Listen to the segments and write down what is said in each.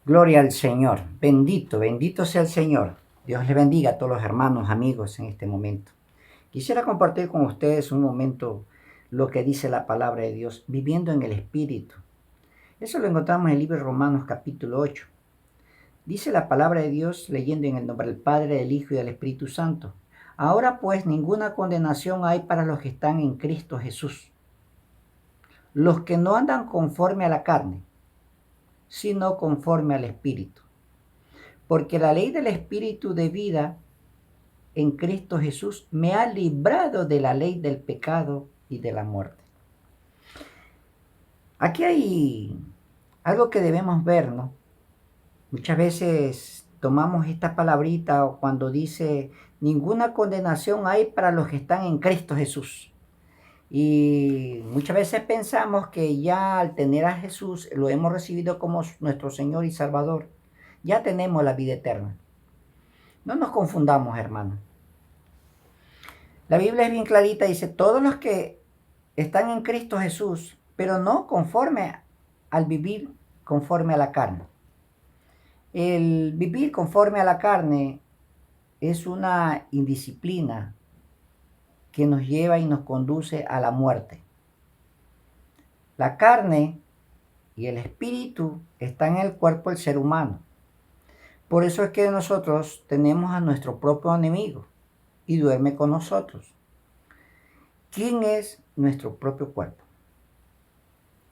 Gloria al Señor. Bendito, bendito sea el Señor. Dios le bendiga a todos los hermanos, amigos en este momento. Quisiera compartir con ustedes un momento lo que dice la palabra de Dios, viviendo en el Espíritu. Eso lo encontramos en el libro de Romanos capítulo 8. Dice la palabra de Dios leyendo en el nombre del Padre, del Hijo y del Espíritu Santo. Ahora pues ninguna condenación hay para los que están en Cristo Jesús, los que no andan conforme a la carne, sino conforme al Espíritu. Porque la ley del Espíritu de vida en Cristo Jesús me ha librado de la ley del pecado y de la muerte. Aquí hay algo que debemos ver, ¿no? Muchas veces tomamos esta palabrita o cuando dice ninguna condenación hay para los que están en Cristo Jesús. Y muchas veces pensamos que ya al tener a Jesús, lo hemos recibido como nuestro Señor y Salvador, ya tenemos la vida eterna. No nos confundamos, hermanos. La Biblia es bien clarita, dice, todos los que están en Cristo Jesús, pero no conforme al vivir conforme a la carne. El vivir conforme a la carne es una indisciplina que nos lleva y nos conduce a la muerte. La carne y el espíritu están en el cuerpo del ser humano. Por eso es que nosotros tenemos a nuestro propio enemigo y duerme con nosotros. ¿Quién es nuestro propio cuerpo?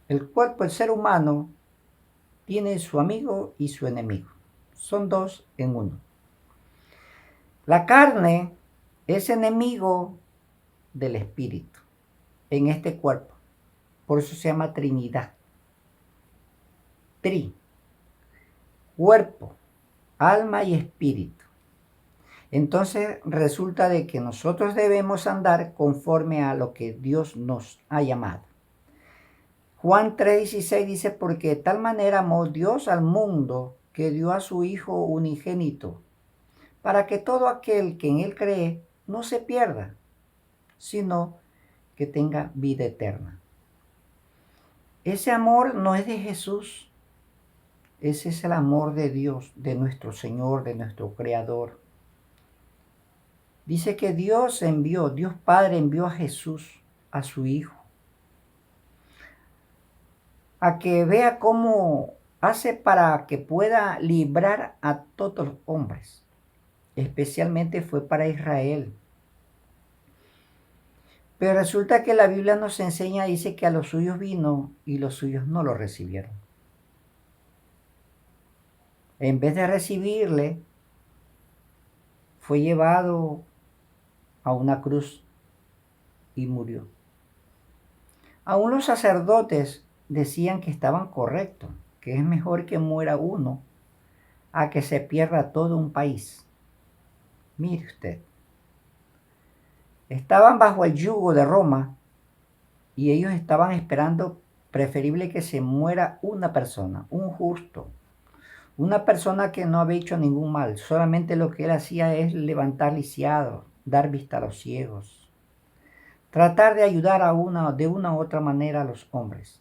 El cuerpo del ser humano tiene su amigo y su enemigo. Son dos en uno. La carne es enemigo del espíritu en este cuerpo. Por eso se llama Trinidad. Tri, cuerpo, alma y espíritu. Entonces resulta de que nosotros debemos andar conforme a lo que Dios nos ha llamado. Juan 3:16 dice, porque de tal manera amó Dios al mundo que dio a su Hijo unigénito, para que todo aquel que en Él cree no se pierda, sino que tenga vida eterna. Ese amor no es de Jesús, ese es el amor de Dios, de nuestro Señor, de nuestro Creador. Dice que Dios Padre envió a Jesús, a su Hijo, a que vea cómo hace para que pueda librar a todos los hombres. Especialmente fue para Israel. Pero resulta que la Biblia nos enseña, dice que a los suyos vino y los suyos no lo recibieron. En vez de recibirle, fue llevado a una cruz y murió. Aún los sacerdotes decían que estaban correctos, que es mejor que muera uno a que se pierda todo un país. Mire usted, estaban bajo el yugo de Roma y ellos estaban esperando preferible que se muera una persona, un justo, una persona que no había hecho ningún mal, solamente lo que él hacía es levantar lisiados, dar vista a los ciegos, tratar de ayudar de una u otra manera a los hombres.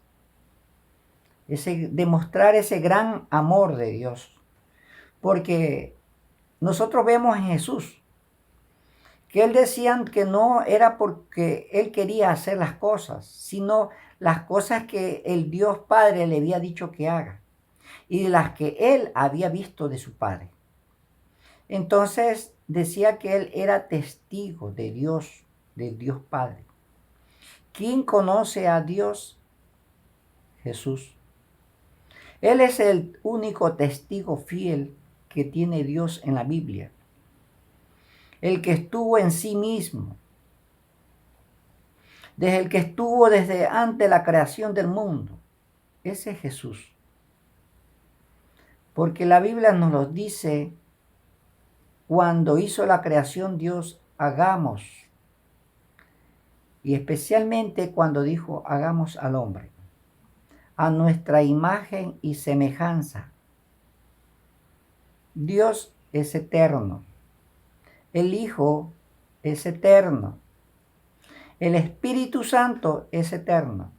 Demostrar ese gran amor de Dios. Porque nosotros vemos en Jesús que él decía que no era porque él quería hacer las cosas, sino las cosas que el Dios Padre le había dicho que haga y las que él había visto de su Padre. Entonces decía que él era testigo de Dios, del Dios Padre. ¿Quién conoce a Dios? Jesús. Él es el único testigo fiel que tiene Dios en la Biblia. El que estuvo en sí mismo. Desde el que estuvo desde antes de la creación del mundo. Ese es Jesús. Porque la Biblia nos lo dice, cuando hizo la creación Dios, hagamos. Y especialmente cuando dijo, hagamos al hombre, a nuestra imagen y semejanza. Dios es eterno. El Hijo es eterno. El Espíritu Santo es eterno.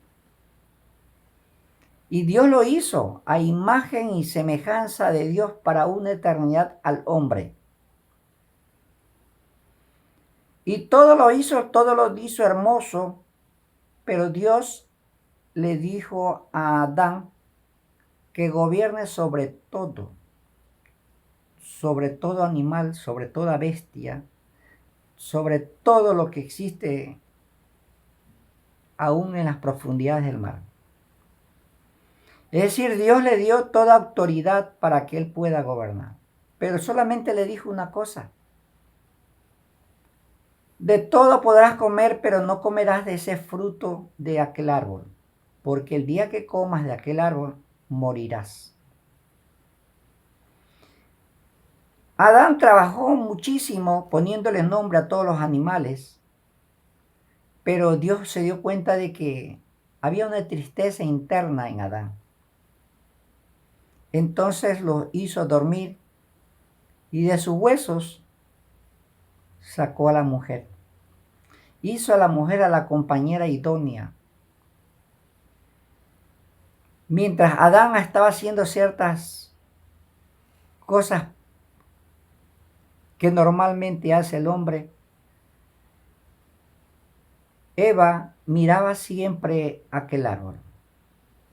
Y Dios lo hizo a imagen y semejanza de Dios para una eternidad al hombre. Y todo lo hizo hermoso, pero Dios le dijo a Adán que gobierne sobre todo animal, sobre toda bestia, sobre todo lo que existe aún en las profundidades del mar. Es decir, Dios le dio toda autoridad para que él pueda gobernar. Pero solamente le dijo una cosa: de todo podrás comer, pero no comerás de ese fruto de aquel árbol, porque el día que comas de aquel árbol, morirás. Adán trabajó muchísimo poniéndole nombre a todos los animales, pero Dios se dio cuenta de que había una tristeza interna en Adán. Entonces lo hizo dormir y de sus huesos sacó a la mujer. Hizo a la mujer a la compañera idónea. Mientras Adán estaba haciendo ciertas cosas que normalmente hace el hombre, Eva miraba siempre aquel árbol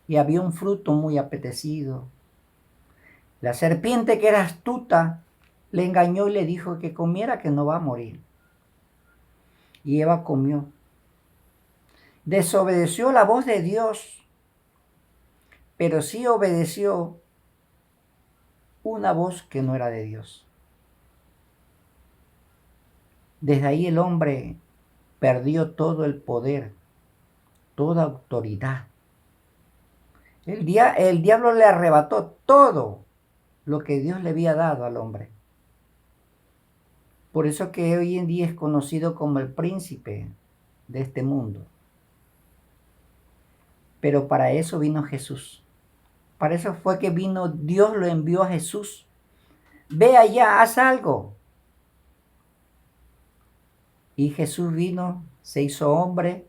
y había un fruto muy apetecido. La serpiente, que era astuta, le engañó y le dijo que comiera, que no va a morir. Y Eva comió. Desobedeció la voz de Dios, pero sí obedeció una voz que no era de Dios. Desde ahí el hombre perdió todo el poder, toda autoridad. El diablo le arrebató todo lo que Dios le había dado al hombre. Por eso que hoy en día es conocido como el príncipe de este mundo. Pero para eso vino Jesús. Para eso fue que vino, Dios lo envió a Jesús. Ve allá, haz algo. Y Jesús vino, se hizo hombre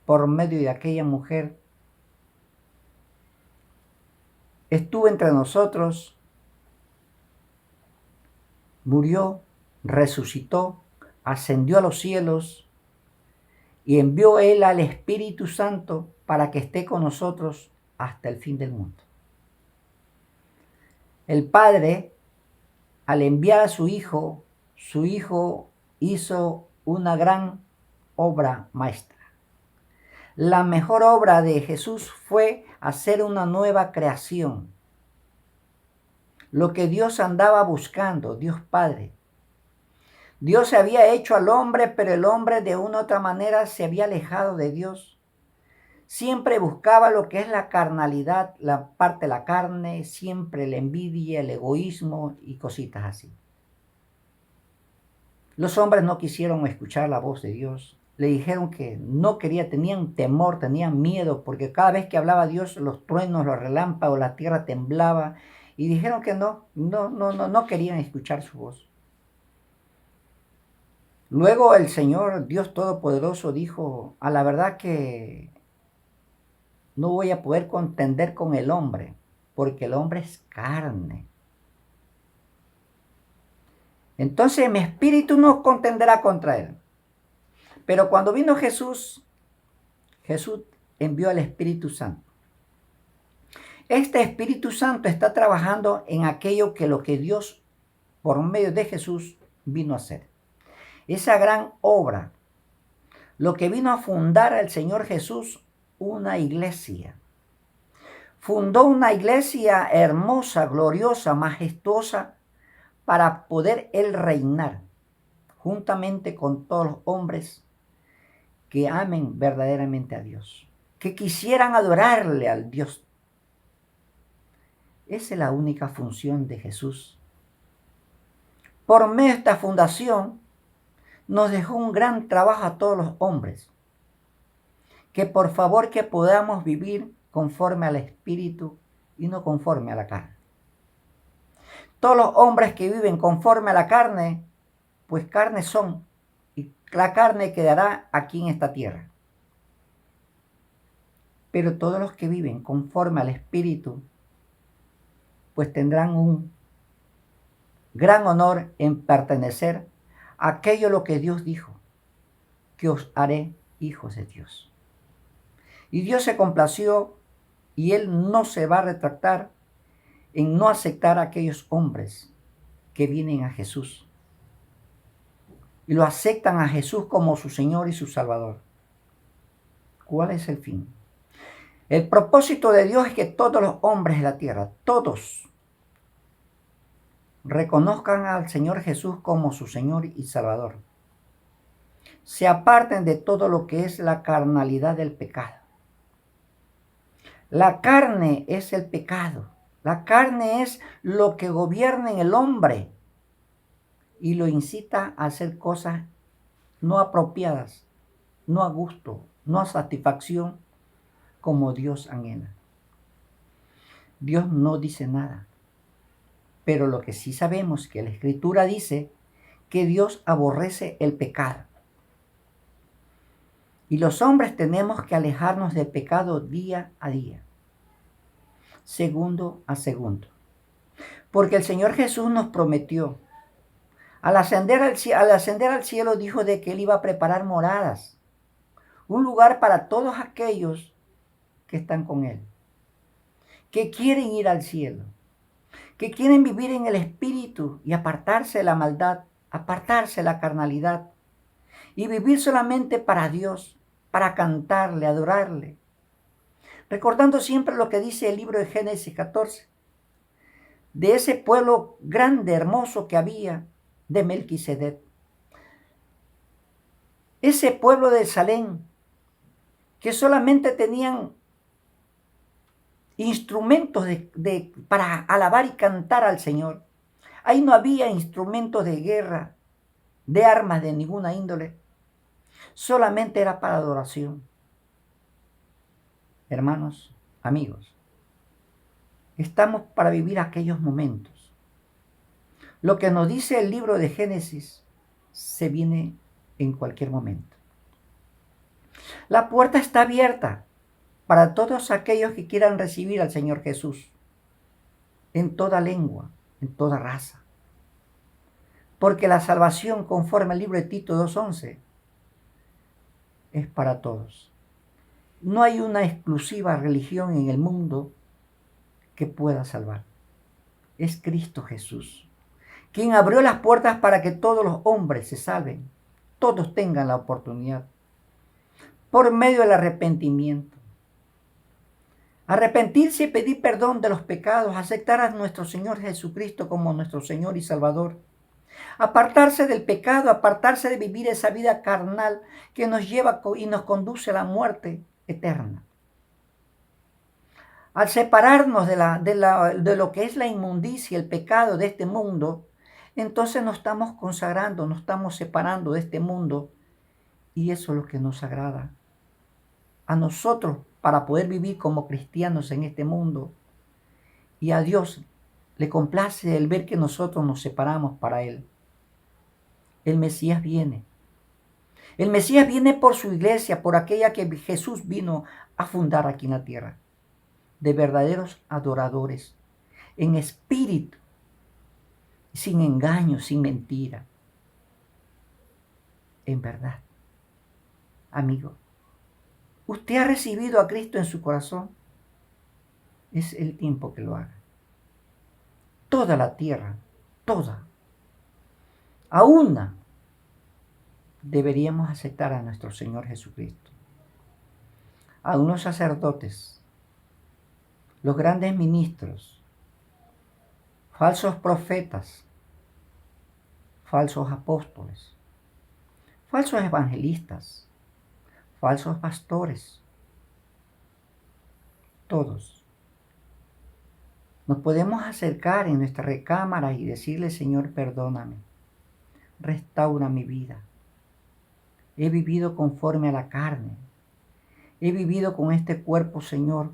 por medio de aquella mujer. Estuvo entre nosotros, murió, resucitó, ascendió a los cielos y envió él al Espíritu Santo para que esté con nosotros hasta el fin del mundo. El Padre, al enviar a su Hijo hizo una gran obra maestra. La mejor obra de Jesús fue hacer una nueva creación. Lo que Dios andaba buscando, Dios Padre. Dios se había hecho al hombre, pero el hombre de una u otra manera se había alejado de Dios. Siempre buscaba lo que es la carnalidad, la parte de la carne, siempre la envidia, el egoísmo y cositas así. Los hombres no quisieron escuchar la voz de Dios. Le dijeron que no quería, tenían temor, tenían miedo, porque cada vez que hablaba Dios, los truenos, los relámpagos, la tierra temblaba. Y dijeron que no querían escuchar su voz. Luego el Señor, Dios Todopoderoso, dijo: a la verdad que no voy a poder contender con el hombre, porque el hombre es carne. Entonces mi espíritu no contenderá contra él. Pero cuando vino Jesús, Jesús envió al Espíritu Santo. Este Espíritu Santo está trabajando en aquello que lo que Dios, por medio de Jesús, vino a hacer. Esa gran obra, lo que vino a fundar al Señor Jesús, una iglesia. Fundó una iglesia hermosa, gloriosa, majestuosa, para poder él reinar, juntamente con todos los hombres que amen verdaderamente a Dios, que quisieran adorarle al Dios. Esa es la única función de Jesús. Por medio de esta fundación, nos dejó un gran trabajo a todos los hombres, que por favor que podamos vivir conforme al Espíritu y no conforme a la carne. Todos los hombres que viven conforme a la carne, pues carne son, y la carne quedará aquí en esta tierra. Pero todos los que viven conforme al Espíritu, pues tendrán un gran honor en pertenecer a aquello lo que Dios dijo, que os haré hijos de Dios. Y Dios se complació y Él no se va a retractar en no aceptar a aquellos hombres que vienen a Jesús y lo aceptan a Jesús como su Señor y su Salvador. ¿Cuál es el fin? El propósito de Dios es que todos los hombres de la tierra, todos, reconozcan al Señor Jesús como su Señor y Salvador. Se aparten de todo lo que es la carnalidad del pecado. La carne es el pecado. La carne es lo que gobierna en el hombre y lo incita a hacer cosas no apropiadas, no a gusto, no a satisfacción como Dios anhela. Dios no dice nada, pero lo que sí sabemos es que la Escritura dice que Dios aborrece el pecado. Y los hombres tenemos que alejarnos del pecado día a día, segundo a segundo. Porque el Señor Jesús nos prometió, al ascender al cielo dijo de que Él iba a preparar moradas, un lugar para todos aquellos que están con Él, que quieren ir al cielo, que quieren vivir en el Espíritu y apartarse de la maldad, apartarse de la carnalidad y vivir solamente para Dios, para cantarle, adorarle. Recordando siempre lo que dice el libro de Génesis 14, de ese pueblo grande, hermoso que había de Melquisedec. Ese pueblo de Salem, que solamente tenían instrumentos para alabar y cantar al Señor. Ahí no había instrumentos de guerra, de armas de ninguna índole. Solamente era para adoración. Hermanos, amigos, estamos para vivir aquellos momentos. Lo que nos dice el libro de Génesis se viene en cualquier momento. La puerta está abierta para todos aquellos que quieran recibir al Señor Jesús, en toda lengua, en toda raza. Porque la salvación, conforme al libro de Tito 2:11, es para todos. No hay una exclusiva religión en el mundo que pueda salvar. Es Cristo Jesús, quien abrió las puertas para que todos los hombres se salven, todos tengan la oportunidad, por medio del arrepentimiento. Arrepentirse y pedir perdón de los pecados, aceptar a nuestro Señor Jesucristo como nuestro Señor y Salvador. Apartarse del pecado, apartarse de vivir esa vida carnal que nos lleva y nos conduce a la muerte eterna. Al separarnos de lo que es la inmundicia, el pecado de este mundo, entonces nos estamos consagrando, nos estamos separando de este mundo y eso es lo que nos agrada a nosotros para poder vivir como cristianos en este mundo. Y a Dios le complace el ver que nosotros nos separamos para Él. El Mesías viene. El Mesías viene por su iglesia, por aquella que Jesús vino a fundar aquí en la tierra. De verdaderos adoradores, en espíritu, sin engaño, sin mentira. En verdad, amigo, ¿usted ha recibido a Cristo en su corazón? Es el tiempo que lo haga. Toda la tierra, toda, a una, deberíamos aceptar a nuestro Señor Jesucristo. A unos sacerdotes, los grandes ministros, falsos profetas, falsos apóstoles, falsos evangelistas, falsos pastores, todos. Nos podemos acercar en nuestra recámara y decirle: Señor, perdóname, restaura mi vida. He vivido conforme a la carne. He vivido con este cuerpo, Señor,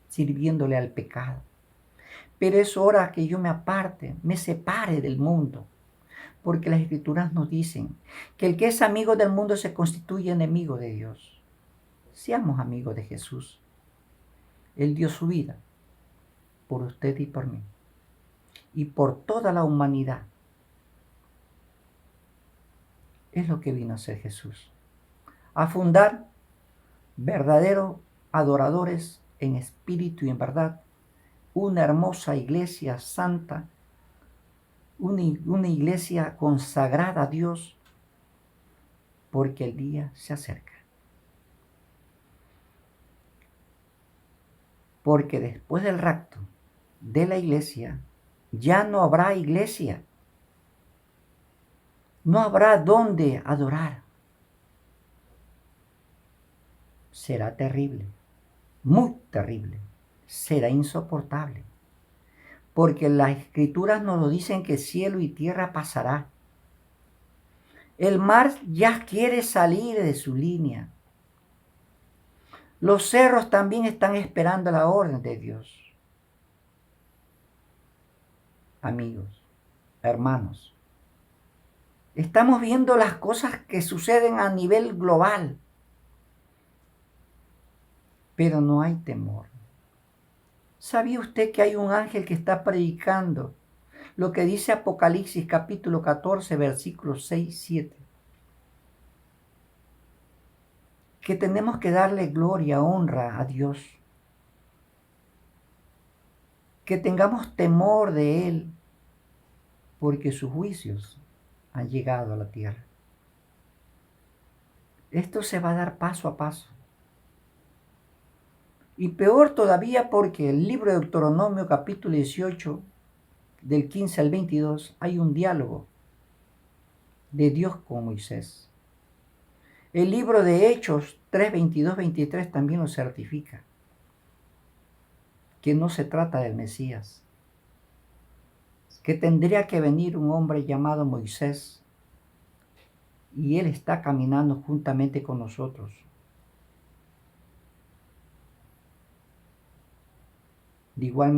sirviéndole al pecado. Pero es hora que yo me aparte, me separe del mundo. Porque las Escrituras nos dicen que el que es amigo del mundo se constituye enemigo de Dios. Seamos amigos de Jesús. Él dio su vida por usted y por mí y por toda la humanidad. Es lo que vino a hacer Jesús, a fundar verdaderos adoradores en espíritu y en verdad, una hermosa iglesia santa, una iglesia consagrada a Dios, porque el día se acerca. Porque después del rapto de la iglesia, ya no habrá iglesia. No habrá dónde adorar. Será terrible, muy terrible. Será insoportable. Porque las escrituras nos lo dicen que cielo y tierra pasará. El mar ya quiere salir de su línea. Los cerros también están esperando la orden de Dios. Amigos, hermanos, estamos viendo las cosas que suceden a nivel global, pero no hay temor. ¿Sabía usted que hay un ángel que está predicando lo que dice Apocalipsis capítulo 14, versículos 6, 7? Que tenemos que darle gloria, honra a Dios. Que tengamos temor de Él, porque sus juicios han llegado a la tierra. Esto se va a dar paso a paso. Y peor todavía porque el libro de Deuteronomio capítulo 18, del 15 al 22, hay un diálogo de Dios con Moisés. El libro de Hechos 3, 22, 23 también lo certifica, que no se trata del Mesías, que tendría que venir un hombre llamado Moisés, y él está caminando juntamente con nosotros. De igual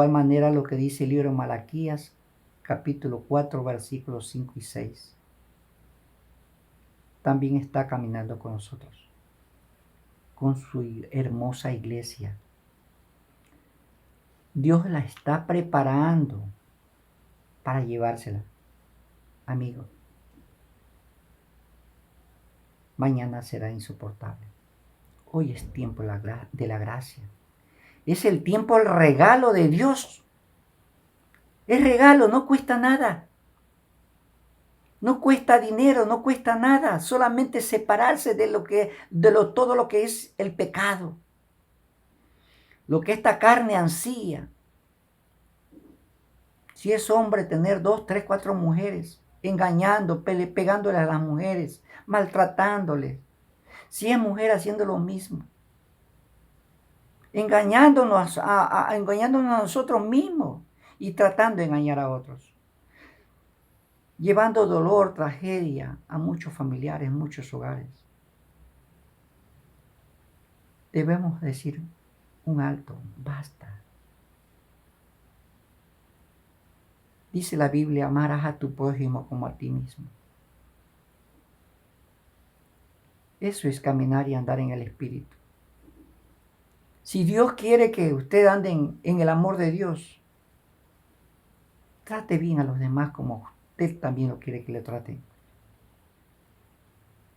manera lo que dice el libro de Malaquías, capítulo 4, versículos 5 y 6. También está caminando con nosotros, con su hermosa iglesia. Dios la está preparando para llevársela. Amigo, mañana será insoportable. Hoy es tiempo de la gracia. Es el tiempo, el regalo de Dios. Es regalo, no cuesta nada. No cuesta dinero, no cuesta nada. Solamente separarse de todo lo que es el pecado. Lo que esta carne ansía. Si es hombre, tener 2, 3, 4 mujeres, engañando, pegándole a las mujeres, maltratándoles. Si es mujer, haciendo lo mismo. Engañándonos engañándonos a nosotros mismos y tratando de engañar a otros. Llevando dolor, tragedia a muchos familiares, muchos hogares. Debemos decir un alto, basta. Dice la Biblia, amarás a tu prójimo como a ti mismo. Eso es caminar y andar en el Espíritu. Si Dios quiere que usted ande en el amor de Dios, trate bien a los demás como usted también lo quiere que le traten.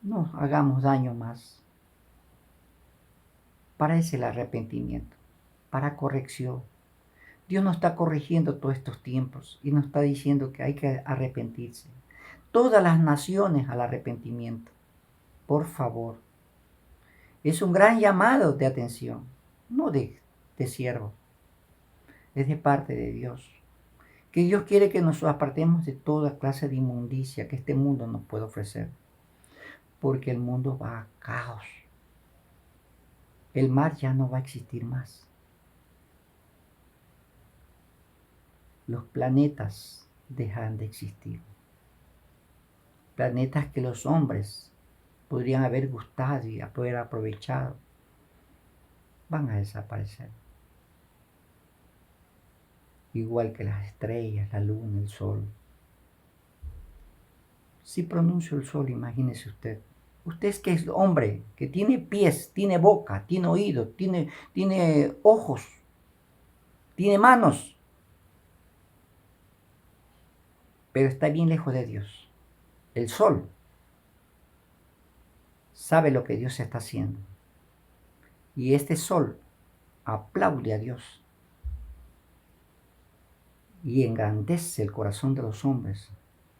No hagamos daño más. Para eso el arrepentimiento, para corrección. Dios nos está corrigiendo todos estos tiempos y nos está diciendo que hay que arrepentirse. Todas las naciones al arrepentimiento. Por favor. Es un gran llamado de atención, no de siervo. Es de parte de Dios. Que Dios quiere que nos apartemos de toda clase de inmundicia que este mundo nos puede ofrecer. Porque el mundo va a caos. El mar ya no va a existir más. Los planetas dejan de existir. Planetas que los hombres podrían haber gustado y haber aprovechado, van a desaparecer. Igual que las estrellas, la luna, el sol. Si pronuncio el sol, imagínese usted. Usted es que es hombre, que tiene pies, tiene boca, tiene oídos, tiene ojos, tiene manos, pero está bien lejos de Dios. El sol sabe lo que Dios está haciendo. Y este sol aplaude a Dios y engrandece el corazón de los hombres,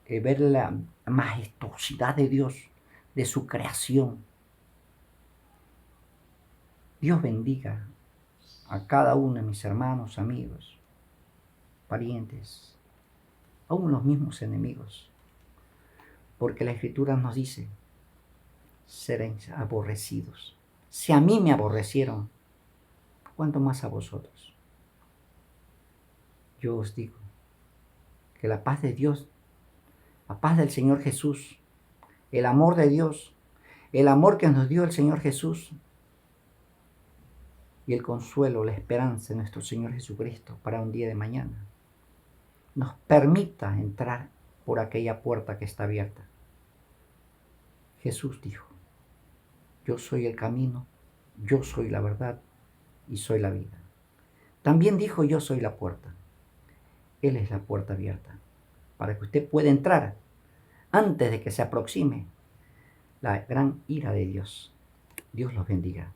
ver la majestuosidad de Dios, de su creación. Dios bendiga a cada uno de mis hermanos, amigos, parientes, aún los mismos enemigos, porque la Escritura nos dice, seréis aborrecidos. Si a mí me aborrecieron, ¿cuánto más a vosotros? Yo os digo que la paz de Dios, la paz del Señor Jesús, el amor de Dios, el amor que nos dio el Señor Jesús y el consuelo, la esperanza de nuestro Señor Jesucristo para un día de mañana, nos permita entrar por aquella puerta que está abierta. Jesús dijo, yo soy el camino, yo soy la verdad y soy la vida. También dijo, yo soy la puerta. Él es la puerta abierta para que usted pueda entrar antes de que se aproxime la gran ira de Dios. Dios los bendiga.